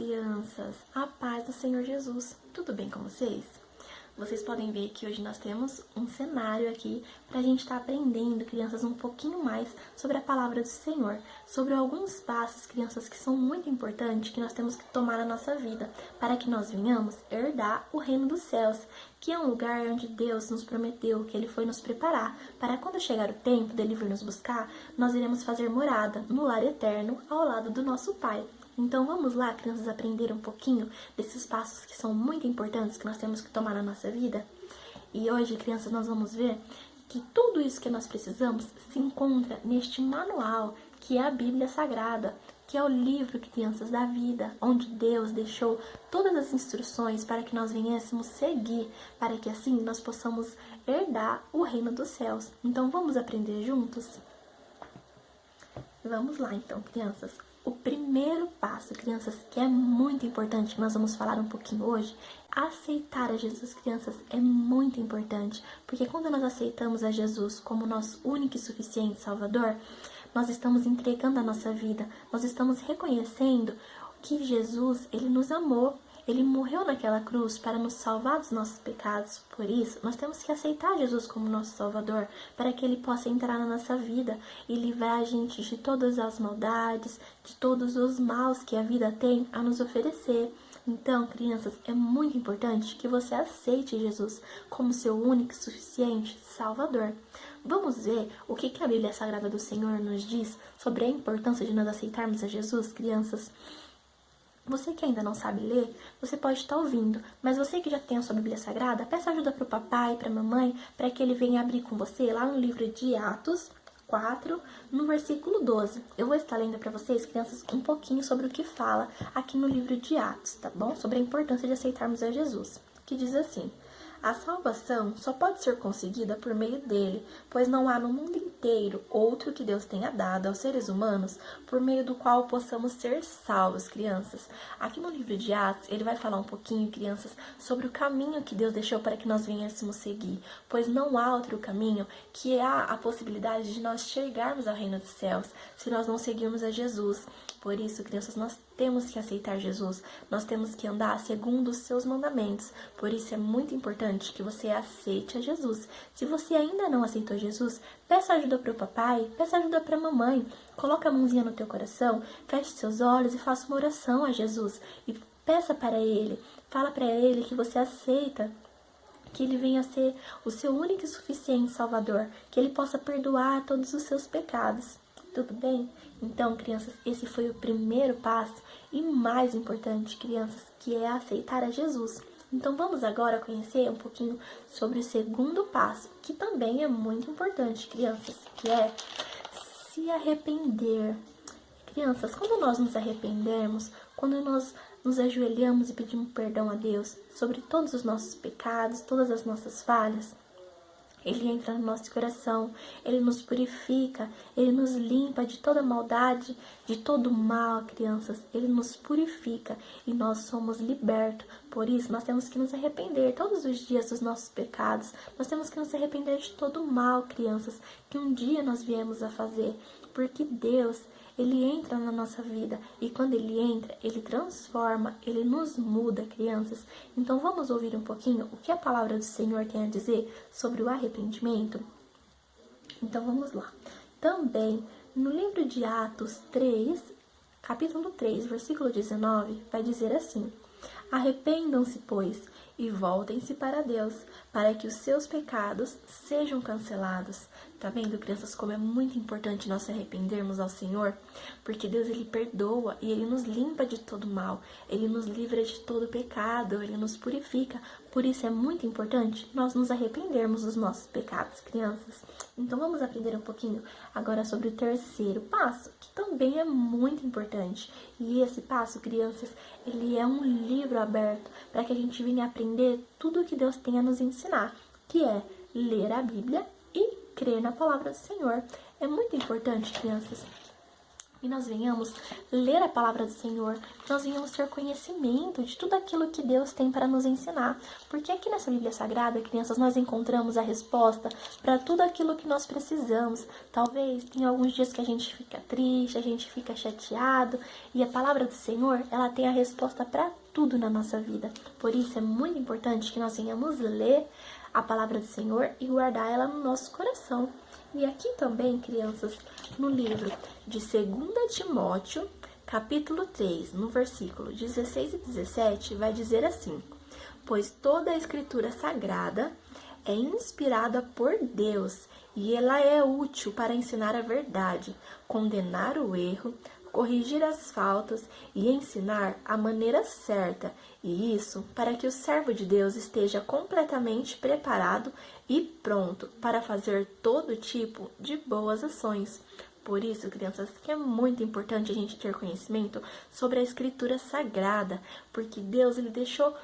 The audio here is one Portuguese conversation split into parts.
crianças! A paz do Senhor Jesus! Tudo bem com vocês? Vocês podem ver que hoje nós temos um cenário aqui para a gente estar aprendendo, crianças, um pouquinho mais sobre a palavra do Senhor, sobre alguns passos, crianças, que são muito importantes, que nós temos que tomar na nossa vida, para que nós venhamos herdar o reino dos céus, que é um lugar onde Deus nos prometeu, que Ele foi nos preparar, para quando chegar o tempo dele vir nos buscar, nós iremos fazer morada no lar eterno, ao lado do nosso Pai. Então vamos lá, crianças, aprender um pouquinho desses passos que são muito importantes, que nós temos que tomar na nossa vida. E hoje, crianças, nós vamos ver que tudo isso que nós precisamos se encontra neste manual, que é a Bíblia Sagrada, que é o livro, crianças, da vida, onde Deus deixou todas as instruções para que nós venhamos seguir, para que assim nós possamos herdar o reino dos céus. Então vamos aprender juntos? Vamos lá então, crianças. O primeiro passo, crianças, que é muito importante, que nós vamos falar um pouquinho hoje, aceitar a Jesus, crianças, é muito importante. Porque quando nós aceitamos a Jesus como nosso único e suficiente Salvador, nós estamos entregando a nossa vida, nós estamos reconhecendo que Jesus, Ele nos amou. Ele morreu naquela cruz para nos salvar dos nossos pecados. Por isso, nós temos que aceitar Jesus como nosso Salvador, para que Ele possa entrar na nossa vida e livrar a gente de todas as maldades, de todos os maus que a vida tem a nos oferecer. Então, crianças, é muito importante que você aceite Jesus como seu único e suficiente Salvador. Vamos ver o que a Bíblia Sagrada do Senhor nos diz sobre a importância de nós aceitarmos a Jesus, crianças? Você que ainda não sabe ler, você pode estar ouvindo, mas você que já tem a sua Bíblia Sagrada, peça ajuda para o papai, para a mamãe, para que ele venha abrir com você lá no livro de Atos 4, no versículo 12. Eu vou estar lendo para vocês, crianças, um pouquinho sobre o que fala aqui no livro de Atos, tá bom? Sobre a importância de aceitarmos a Jesus, que diz assim: a salvação só pode ser conseguida por meio dele, pois não há no mundo inteiro outro que Deus tenha dado aos seres humanos por meio do qual possamos ser salvos, crianças. Aqui no livro de Atos, ele vai falar um pouquinho, crianças, sobre o caminho que Deus deixou para que nós venhamos seguir, pois não há outro caminho, que há a possibilidade de nós chegarmos ao reino dos céus, se nós não seguirmos a Jesus. Por isso, crianças, nós temos que aceitar Jesus, nós temos que andar segundo os seus mandamentos. Por isso é muito importante que você aceite a Jesus. Se você ainda não aceitou Jesus, peça ajuda para o papai, peça ajuda para a mamãe. Coloca a mãozinha no teu coração, feche seus olhos e faça uma oração a Jesus. E peça para Ele, fala para Ele que você aceita, que Ele venha ser o seu único e suficiente Salvador, que Ele possa perdoar todos os seus pecados. Tudo bem? Então, crianças, esse foi o primeiro passo e mais importante, crianças, que é aceitar a Jesus. Então, vamos agora conhecer um pouquinho sobre o segundo passo, que também é muito importante, crianças, que é se arrepender. Crianças, quando nós nos arrependermos, quando nós nos ajoelhamos e pedimos perdão a Deus sobre todos os nossos pecados, todas as nossas falhas, Ele entra no nosso coração, Ele nos purifica, Ele nos limpa de toda maldade, de todo mal, crianças. Ele nos purifica e nós somos libertos. Por isso, nós temos que nos arrepender todos os dias dos nossos pecados. Nós temos que nos arrepender de todo mal, crianças, que um dia nós viemos a fazer. Porque Deus, Ele entra na nossa vida e quando Ele entra, Ele transforma, Ele nos muda, crianças. Então vamos ouvir um pouquinho o que a palavra do Senhor tem a dizer sobre o arrependimento? Então vamos lá. Também no livro de Atos 3, capítulo 3, versículo 19, vai dizer assim: arrependam-se, pois, e voltem-se para Deus, para que os seus pecados sejam cancelados. Tá vendo, crianças, como é muito importante nós se arrependermos ao Senhor? Porque Deus, Ele perdoa e Ele nos limpa de todo mal. Ele nos livra de todo pecado, Ele nos purifica. Por isso é muito importante nós nos arrependermos dos nossos pecados, crianças. Então vamos aprender um pouquinho agora sobre o terceiro passo, que também é muito importante. E esse passo, crianças, ele é um livro aberto para que a gente venha aprender tudo o que Deus tem a nos ensinar, que é ler a Bíblia e crer na palavra do Senhor. É muito importante, crianças, e nós venhamos ler a palavra do Senhor, que nós venhamos ter conhecimento de tudo aquilo que Deus tem para nos ensinar. Porque aqui nessa Bíblia Sagrada, crianças, nós encontramos a resposta para tudo aquilo que nós precisamos. Talvez tenha alguns dias que a gente fica triste, a gente fica chateado, e a palavra do Senhor, ela tem a resposta para tudo na nossa vida. Por isso é muito importante que nós venhamos ler a palavra do Senhor e guardar ela no nosso coração. E aqui também, crianças, no livro de 2 Timóteo, capítulo 3, no versículo 16 e 17, vai dizer assim: pois toda a escritura sagrada é inspirada por Deus e ela é útil para ensinar a verdade, condenar o erro, corrigir as faltas e ensinar a maneira certa, e isso para que o servo de Deus esteja completamente preparado e pronto para fazer todo tipo de boas ações. Por isso, crianças, que é muito importante a gente ter conhecimento sobre a Escritura Sagrada, porque Deus ele deixou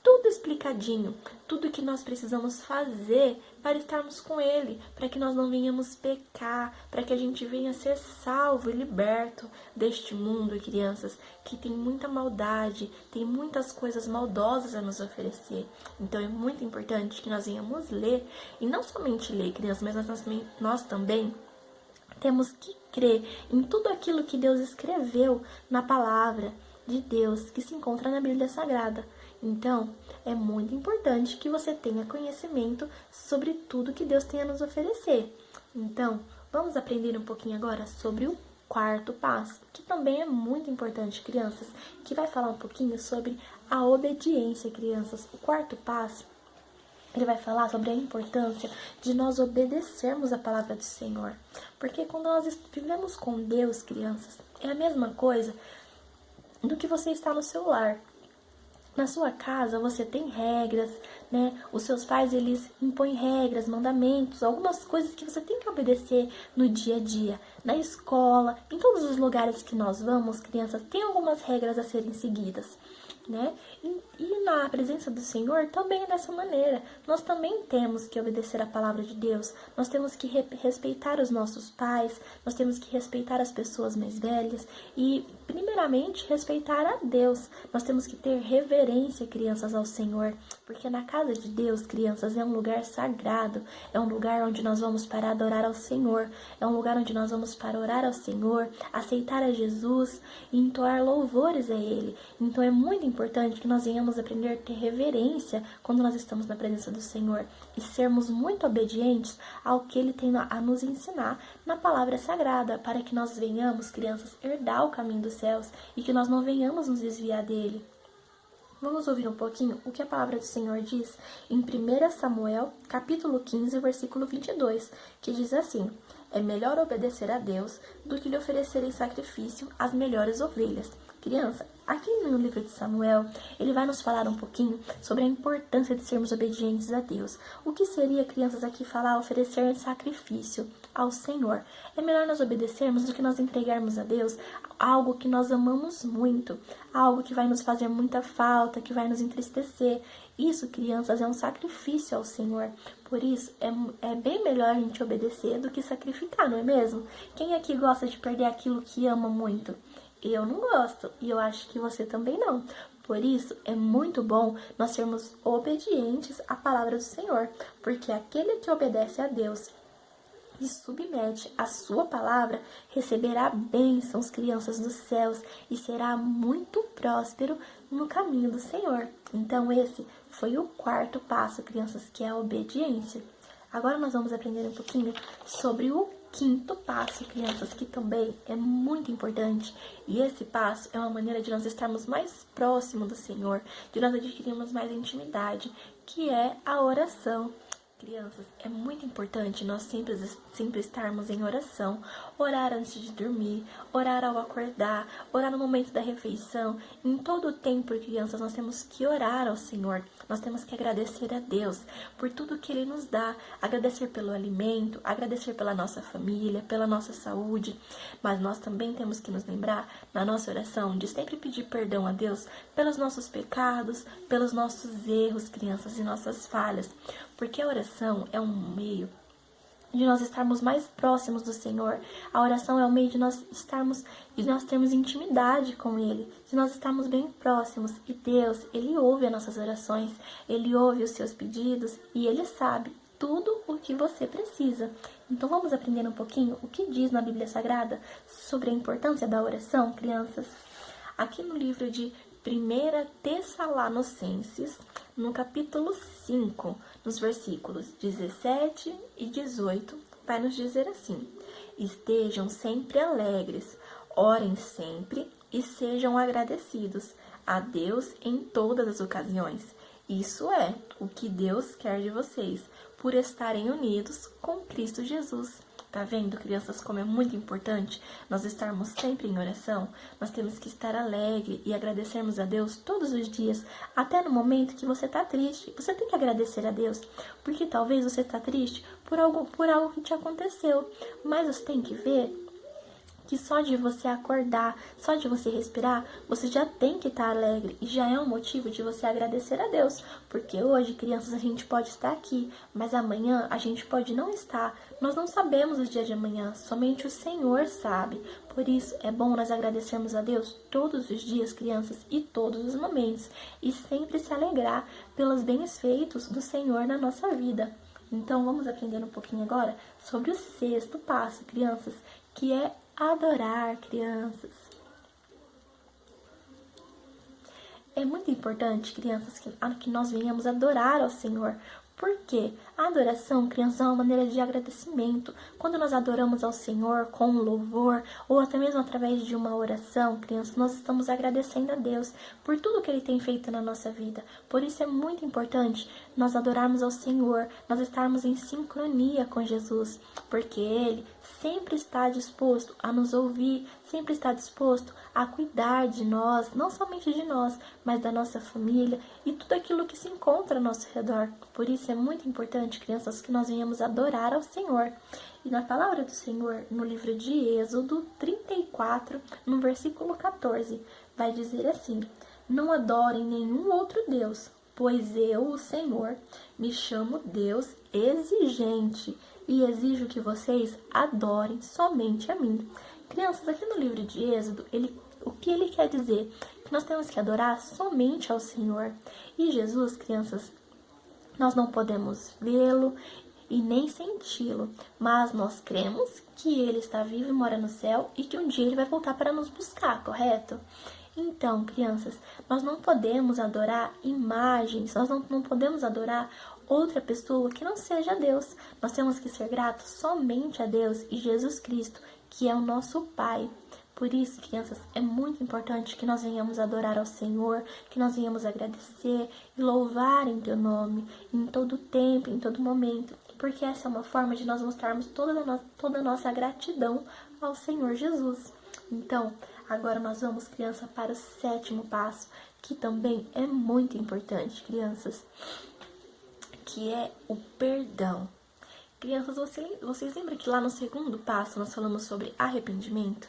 tudo explicadinho, tudo que nós precisamos fazer para estarmos com Ele, para que nós não venhamos pecar, para que a gente venha ser salvo e liberto deste mundo, crianças, que tem muita maldade, tem muitas coisas maldosas a nos oferecer. Então é muito importante que nós venhamos ler, e não somente ler, crianças, mas nós também temos que crer em tudo aquilo que Deus escreveu na palavra de Deus, que se encontra na Bíblia Sagrada. Então, é muito importante que você tenha conhecimento sobre tudo que Deus tem a nos oferecer. Então, vamos aprender um pouquinho agora sobre o quarto passo, que também é muito importante, crianças, que vai falar um pouquinho sobre a obediência, crianças. O quarto passo, ele vai falar sobre a importância de nós obedecermos a palavra do Senhor. Porque quando nós vivemos com Deus, crianças, é a mesma coisa do que você está no seu lar. Na sua casa você tem regras, né? Os seus pais, eles impõem regras, mandamentos, algumas coisas que você tem que obedecer no dia a dia. Na escola, em todos os lugares que nós vamos, crianças, tem algumas regras a serem seguidas, né? E na presença do Senhor também é dessa maneira. Nós também temos que obedecer a palavra de Deus. Nós temos que respeitar os nossos pais. Nós temos que respeitar as pessoas mais velhas. E, primeiramente, respeitar a Deus. Nós temos que ter reverência, crianças, ao Senhor. Porque na casa de Deus, crianças, é um lugar sagrado. É um lugar onde nós vamos para adorar ao Senhor. É um lugar onde nós vamos para orar ao Senhor, aceitar a Jesus e entoar louvores a Ele. Então, é muito importante que nós venhamos aprender a ter reverência quando nós estamos na presença do Senhor e sermos muito obedientes ao que Ele tem a nos ensinar na palavra sagrada, para que nós venhamos, crianças, herdar o caminho dos céus e que nós não venhamos nos desviar dele. Vamos ouvir um pouquinho o que a palavra do Senhor diz em 1 Samuel, capítulo 15, versículo 22, que diz assim: é melhor obedecer a Deus do que lhe oferecer em sacrifício as melhores ovelhas. Criança, aqui no livro de Samuel, ele vai nos falar um pouquinho sobre a importância de sermos obedientes a Deus. O que seria, crianças, aqui falar oferecer sacrifício ao Senhor? É melhor nós obedecermos do que nós entregarmos a Deus algo que nós amamos muito, algo que vai nos fazer muita falta, que vai nos entristecer. Isso, crianças, é um sacrifício ao Senhor. Por isso, é bem melhor a gente obedecer do que sacrificar, não é mesmo? Quem aqui gosta de perder aquilo que ama muito? Eu não gosto, e eu acho que você também não. Por isso, é muito bom nós sermos obedientes à palavra do Senhor, porque aquele que obedece a Deus e submete a sua palavra, receberá bênçãos, crianças dos céus, e será muito próspero no caminho do Senhor. Então, esse foi o quarto passo, crianças, que é a obediência. Agora nós vamos aprender um pouquinho sobre o quinto passo, crianças, que também é muito importante. E esse passo é uma maneira de nós estarmos mais próximos do Senhor, de nós adquirirmos mais intimidade, que é a oração. Crianças, é muito importante nós sempre estarmos em oração, orar antes de dormir, orar ao acordar, orar no momento da refeição. Em todo o tempo, crianças, nós temos que orar ao Senhor, nós temos que agradecer a Deus por tudo que Ele nos dá, agradecer pelo alimento, agradecer pela nossa família, pela nossa saúde, mas nós também temos que nos lembrar, na nossa oração, de sempre pedir perdão a Deus pelos nossos pecados, pelos nossos erros, crianças, e nossas falhas, porque a oração é um meio de nós estarmos mais próximos do Senhor. A oração é o meio de nós termos intimidade com Ele, de nós estarmos bem próximos. E Deus, Ele ouve as nossas orações, Ele ouve os seus pedidos e Ele sabe tudo o que você precisa. Então vamos aprender um pouquinho o que diz na Bíblia Sagrada sobre a importância da oração, crianças? Aqui no livro de 1 Tessalonicenses, no capítulo 5, nos versículos 17 e 18, vai nos dizer assim: estejam sempre alegres, orem sempre e sejam agradecidos a Deus em todas as ocasiões. Isso é o que Deus quer de vocês, por estarem unidos com Cristo Jesus. Tá vendo, crianças, como é muito importante nós estarmos sempre em oração? Nós temos que estar alegre e agradecermos a Deus todos os dias, até no momento que você tá triste. Você tem que agradecer a Deus, porque talvez você tá triste por algo que te aconteceu, mas você tem que ver que só de você acordar, só de você respirar, você já tem que estar alegre e já é um motivo de você agradecer a Deus. Porque hoje, crianças, a gente pode estar aqui, mas amanhã a gente pode não estar. Nós não sabemos o dia de amanhã, somente o Senhor sabe. Por isso, é bom nós agradecermos a Deus todos os dias, crianças, e todos os momentos. E sempre se alegrar pelos bens feitos do Senhor na nossa vida. Então, vamos aprender um pouquinho agora sobre o 6º passo, crianças, que é adorar, crianças. É muito importante, crianças, que nós venhamos adorar ao Senhor. Por quê? A adoração, crianças, é uma maneira de agradecimento. Quando nós adoramos ao Senhor com louvor, ou até mesmo através de uma oração, crianças, nós estamos agradecendo a Deus por tudo que Ele tem feito na nossa vida. Por isso é muito importante nós adorarmos ao Senhor, nós estarmos em sincronia com Jesus, porque Ele sempre está disposto a nos ouvir, sempre está disposto a cuidar de nós, não somente de nós, mas da nossa família e tudo aquilo que se encontra ao nosso redor. Por isso é muito importante, crianças, que nós venhamos adorar ao Senhor. E na palavra do Senhor, no livro de Êxodo 34, no versículo 14, vai dizer assim: não adorem nenhum outro Deus, pois eu, o Senhor, me chamo Deus exigente e exijo que vocês adorem somente a mim. Crianças, aqui no livro de Êxodo, o que ele quer dizer? Que nós temos que adorar somente ao Senhor. E Jesus, crianças, nós não podemos vê-lo e nem senti-lo, mas nós cremos que ele está vivo e mora no céu e que um dia ele vai voltar para nos buscar, correto? Então, crianças, nós não podemos adorar imagens, nós não podemos adorar outra pessoa que não seja Deus. Nós temos que ser gratos somente a Deus e Jesus Cristo, que é o nosso Pai. Por isso, crianças, é muito importante que nós venhamos adorar ao Senhor, que nós venhamos agradecer e louvar em Teu nome, em todo tempo, em todo momento, porque essa é uma forma de nós mostrarmos toda a nossa gratidão ao Senhor Jesus. Então, agora nós vamos, criança, para o 7º passo, que também é muito importante, crianças, que é o perdão. Crianças, vocês lembram que lá no 2º passo nós falamos sobre arrependimento?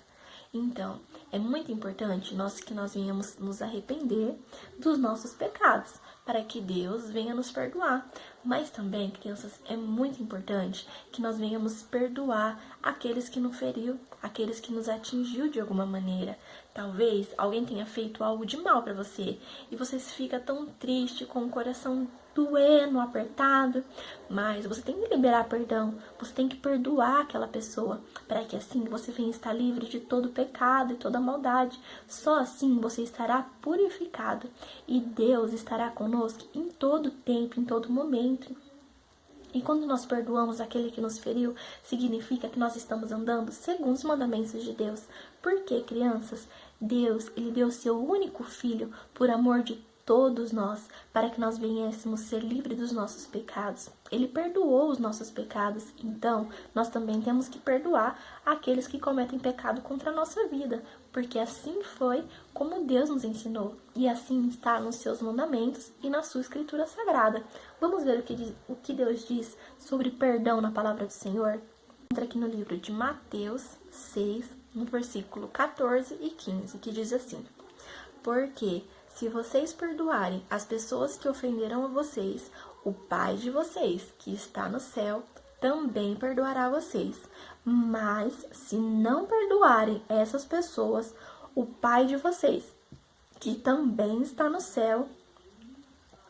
Então, é muito importante que nós venhamos nos arrepender dos nossos pecados, para que Deus venha nos perdoar. Mas também, crianças, é muito importante que nós venhamos perdoar aqueles que nos feriu, aqueles que nos atingiu de alguma maneira. Talvez alguém tenha feito algo de mal para você e você fica tão triste, com o coração doendo, apertado, mas você tem que liberar perdão, você tem que perdoar aquela pessoa, para que assim você venha estar livre de todo pecado e toda maldade. Só assim você estará purificado e Deus estará conosco em todo tempo, em todo momento. E quando nós perdoamos aquele que nos feriu, significa que nós estamos andando segundo os mandamentos de Deus. Porque, crianças, Deus, Ele deu o seu único Filho por amor de todos nós, para que nós venhamos ser livres dos nossos pecados. Ele perdoou os nossos pecados, então nós também temos que perdoar aqueles que cometem pecado contra a nossa vida, porque assim foi como Deus nos ensinou, e assim está nos seus mandamentos e na sua escritura sagrada. Vamos ver o que Deus diz sobre perdão na palavra do Senhor? Entra aqui no livro de Mateus 6, no versículo 14 e 15, que diz assim: porque se vocês perdoarem as pessoas que ofenderam a vocês, o Pai de vocês, que está no céu, também perdoará vocês. Mas se não perdoarem essas pessoas, o Pai de vocês, que também está no céu,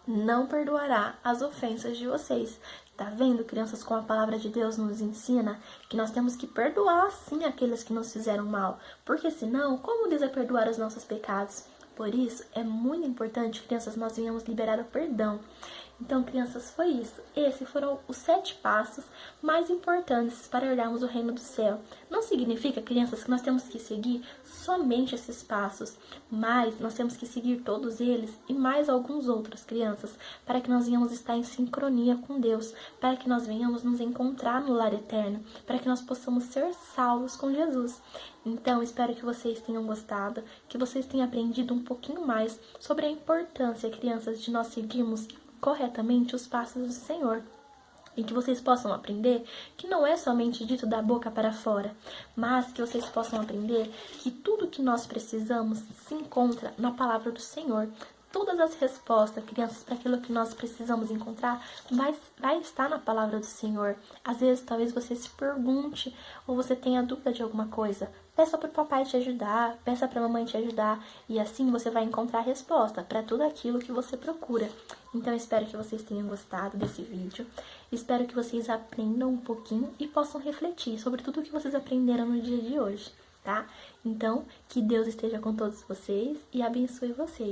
não perdoará as ofensas de vocês. Tá vendo, crianças, como a palavra de Deus nos ensina que nós temos que perdoar sim aqueles que nos fizeram mal, porque senão, como Deus vai perdoar os nossos pecados? Por isso, é muito importante, crianças, nós venhamos liberar o perdão. Então, crianças, foi isso. Esses foram os 7 passos mais importantes para herdarmos o reino do céu. Não significa, crianças, que nós temos que seguir somente esses passos, mas nós temos que seguir todos eles e mais alguns outros, crianças, para que nós venhamos estar em sincronia com Deus, para que nós venhamos nos encontrar no lar eterno, para que nós possamos ser salvos com Jesus. Então, espero que vocês tenham gostado, que vocês tenham aprendido um pouquinho mais sobre a importância, crianças, de nós seguirmos corretamente os passos do Senhor. E que vocês possam aprender que não é somente dito da boca para fora, mas que vocês possam aprender que tudo que nós precisamos se encontra na palavra do Senhor. Todas as respostas, crianças, para aquilo que nós precisamos encontrar, vai estar na palavra do Senhor. Às vezes, talvez você se pergunte ou você tenha dúvida de alguma coisa. Peça para o papai te ajudar, peça para a mamãe te ajudar. E assim você vai encontrar a resposta para tudo aquilo que você procura. Então, espero que vocês tenham gostado desse vídeo. Espero que vocês aprendam um pouquinho e possam refletir sobre tudo o que vocês aprenderam no dia de hoje, tá? Então, que Deus esteja com todos vocês e abençoe vocês.